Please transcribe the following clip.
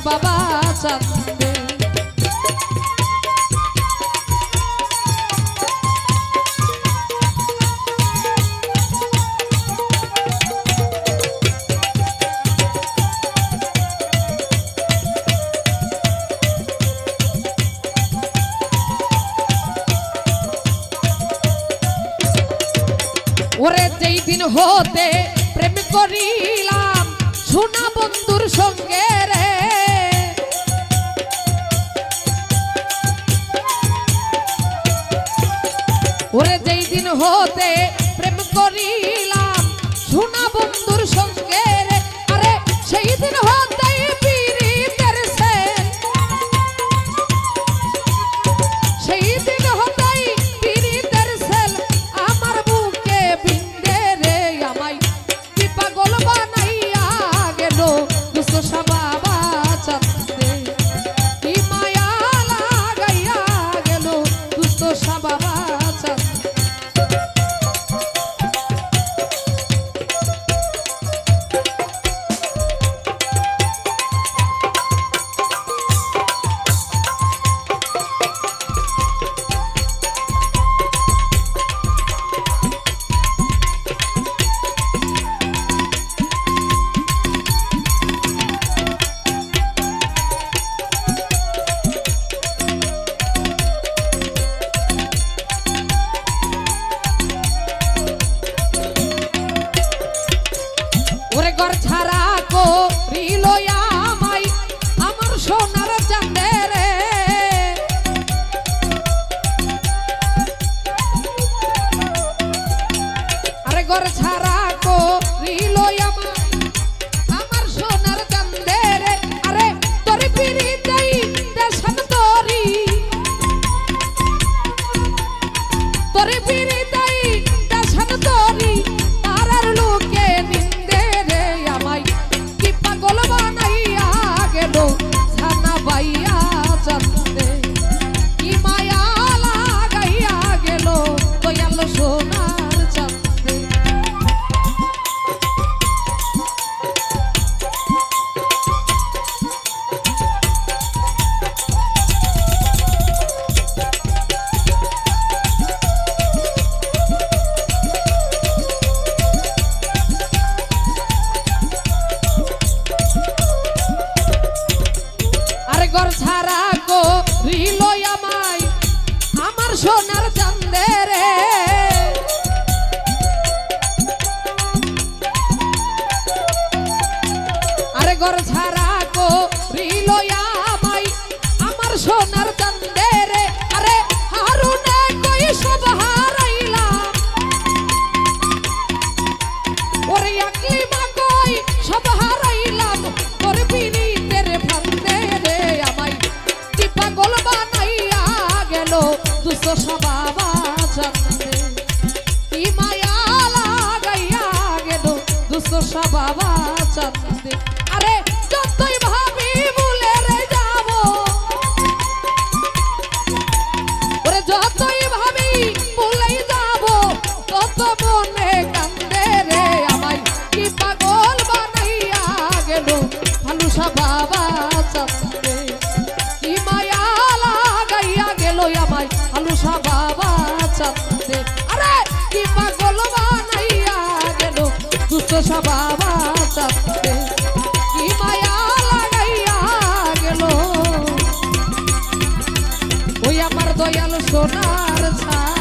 বাবা চাঁদে। ওরে যেই দিন হতে প্রেম করিলাম সোনা বন্ধুর সঙ্গে রে, ওরে যেই দিন হতে প্রেম করিলাম সোনা বন্ধুর সঙ্গে রে, আরে সেই দিন হতেই পীড়িতের সেন, সেই দিন হতেই পীড়িতের সেল আমার বুকে বিন্দে রে, আমায় কি পাগল বানাইয়া গেল দুষ্ট বাবা চাঁদে, কি মায়া লাগাইয়া গেল দুষ্ট বাবা চাঁদে। ওরে ঘর ছাড়া করিল আমায় আমার সোনার চাঁদে রে, আরে ঘর ছাড়া করিল আমায় আমার সোনার চাঁদে রে, আরে তোর পিরিতেই দেশান তোরি, তোর পিরিতেই দেশান তোরি তারার লোকে নিন্দে রে, আমায় কি পাগল বানাইয়া গেল ছানা বাইয়া চাঁদে, কি মায়া লাগাইয়া গেল দয়াল সোনার চাঁদে। ঘর ছাড়া করিল আমায় আমার সোনার চাঁদে রে, আরে ঘর ছাড়া করিল আমায় আমার সোনার চাঁদে রে, আরে হারুনে কই সব হারাইলাম, ওরে আকলিমা কই সব হারাইলাম তোর পিরিতের ফান্দে রে, আমায় কি পাগল বানাইয়া গেল দুষ্ট বাবা চাঁদে, কি মায়া লাগাইয়া গেল দুষ্ট বাবা চাঁদে, আরে যতই ভাবি ভুলে রে যাব, ওরে যতই ভাবি ভুলে যাব তত মনে কান্দে রে, আমায় কি পাগল বানাইয়া গেল ভালুসা বাবা চাঁদে, কি মায়া লাগাইয়া গেল আমায় ভালুসা বাবা চাঁদে, আরে কি পাগল বানাইয়া গেল দুষ্ট বাবা চাঁদে, কি মায়া লাগাইয়া গেল ওই আমার দয়াল সোনার ছাদ।